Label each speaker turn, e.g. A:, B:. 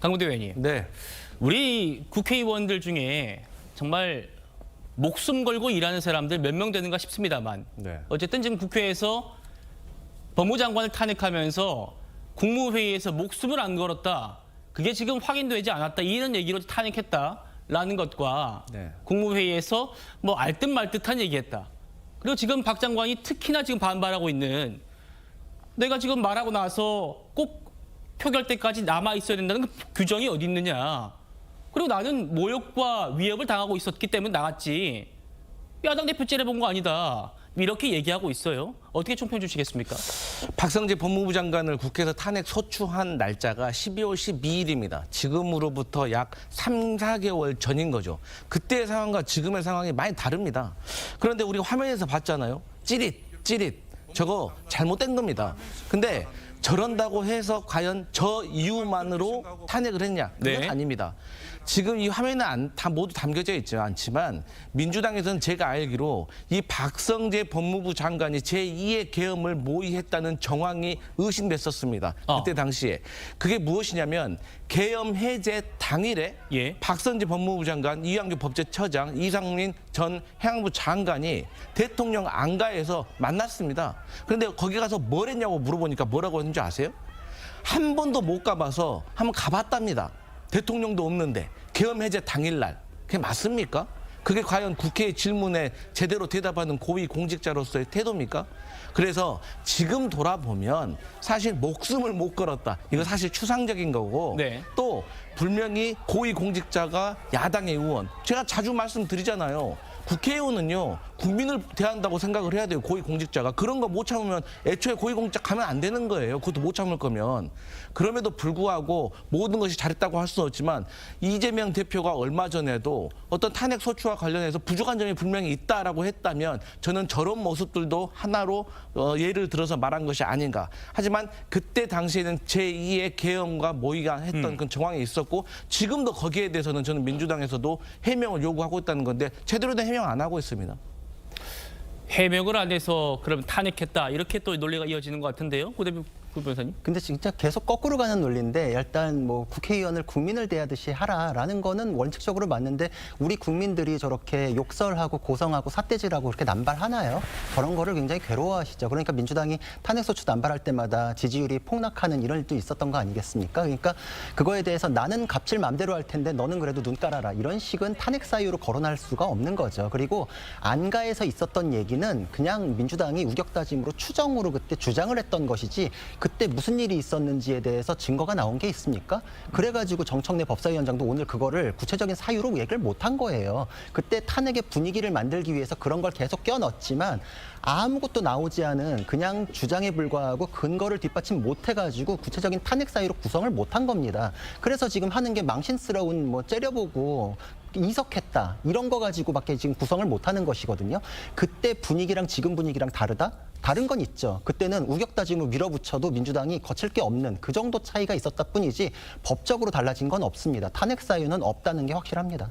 A: 강문대 의원님,
B: 네.
A: 우리 국회의원들 중에 정말 목숨 걸고 일하는 사람들 몇 명 되는가 싶습니다만
B: 네.
A: 어쨌든 지금 국회에서 법무장관을 탄핵하면서 국무회의에서 목숨을 안 걸었다. 그게 지금 확인되지 않았다. 이런 얘기로 탄핵했다라는 것과
B: 네.
A: 국무회의에서 뭐 알듯 말듯한 얘기했다. 그리고 지금 박 장관이 특히나 지금 반발하고 있는 내가 지금 말하고 나서 꼭 표결 때까지 남아 있어야 된다는 그 규정이 어디 있느냐. 그리고 나는 모욕과 위협을 당하고 있었기 때문에 나갔지. 야당 대표 째려본 거 아니다. 이렇게 얘기하고 있어요. 어떻게 총평해 주시겠습니까?
B: 박성재 법무부 장관을 국회에서 탄핵 소추한 날짜가 12월 12일입니다. 지금으로부터 약 3, 4개월 전인 거죠. 그때의 상황과 지금의 상황이 많이 다릅니다. 그런데 우리가 화면에서 봤잖아요. 찌릿. 저거 잘못된 겁니다. 근데 저런다고 해서 과연 저 이유만으로 탄핵을 했냐? 그건
A: 네.
B: 아닙니다. 지금 이 화면에 다 모두 담겨져 있지 않지만 민주당에서는 제가 알기로 이 박성재 법무부 장관이 제2의 계엄을 모의했다는 정황이 의심됐었습니다. 그때 당시에. 그게 무엇이냐면 계엄 해제 당일에
A: 예.
B: 박성재 법무부 장관, 이완규 법제처장, 이상민 전 행안부 장관이 대통령 안가에서 만났습니다. 그런데 거기 가서 뭘 했냐고 물어보니까 뭐라고 했는지 아세요? 한 번도 못 가봐서 한번 가봤답니다. 대통령도 없는데 계엄 해제 당일날. 그게 맞습니까? 그게 과연 국회의 질문에 제대로 대답하는 고위 공직자로서의 태도입니까? 그래서 지금 돌아보면 사실 목숨을 못 걸었다. 이거 사실 추상적인 거고
A: 네.
B: 또 분명히 고위 공직자가 야당의 의원. 제가 자주 말씀드리잖아요. 국회의원은요, 국민을 대한다고 생각을 해야 돼요, 고위 공직자가. 그런 거 못 참으면 애초에 고위 공직자 가면 안 되는 거예요. 그것도 못 참을 거면. 그럼에도 불구하고 모든 것이 잘했다고 할 수는 없지만 이재명 대표가 얼마 전에도 어떤 탄핵 소추와 관련해서 부족한 점이 분명히 있다라고 했다면 저는 저런 모습들도 하나로 예를 들어서 말한 것이 아닌가. 하지만 그때 당시에는 제2의 계엄과 모의가 했던 그 정황이 있었고 지금도 거기에 대해서는 저는 민주당에서도 해명을 요구하고 있다는 건데 제대로 된 해명 안 하고 있습니다.
A: 해명을 안 해서 그럼 탄핵했다. 이렇게 또 논리가 이어지는 것 같은데요. 구 변호사님.
C: 근데 진짜 계속 거꾸로 가는 논리인데 일단 뭐 국회의원을 국민을 대하듯이 하라라는 거는 원칙적으로 맞는데 우리 국민들이 저렇게 욕설하고 고성하고 삿대질하고 그렇게 남발하나요? 그런 거를 굉장히 괴로워하시죠. 그러니까 민주당이 탄핵소추 남발할 때마다 지지율이 폭락하는 이런 일도 있었던 거 아니겠습니까? 그러니까 그거에 대해서 나는 갑질 맘대로 할 텐데 너는 그래도 눈 깔아라. 이런 식은 탄핵 사유로 거론할 수가 없는 거죠. 그리고 안가에서 있었던 얘기는 그냥 민주당이 우격다짐으로 추정으로 그때 주장을 했던 것이지 그때 무슨 일이 있었는지에 대해서 증거가 나온 게 있습니까? 그래가지고 정청래 법사위원장도 오늘 그거를 구체적인 사유로 얘기를 못한 거예요. 그때 탄핵의 분위기를 만들기 위해서 그런 걸 계속 껴넣었지만 아무것도 나오지 않은 그냥 주장에 불과하고 근거를 뒷받침 못해가지고 구체적인 탄핵 사유로 구성을 못한 겁니다. 그래서 지금 하는 게 망신스러운 뭐 째려보고 이석했다 이런 거 가지고밖에 지금 구성을 못하는 것이거든요. 그때 분위기랑 지금 분위기랑 다르다? 다른 건 있죠. 그때는 우격다짐으로 밀어붙여도 민주당이 거칠 게 없는 그 정도 차이가 있었다 뿐이지 법적으로 달라진 건 없습니다. 탄핵 사유는 없다는 게 확실합니다.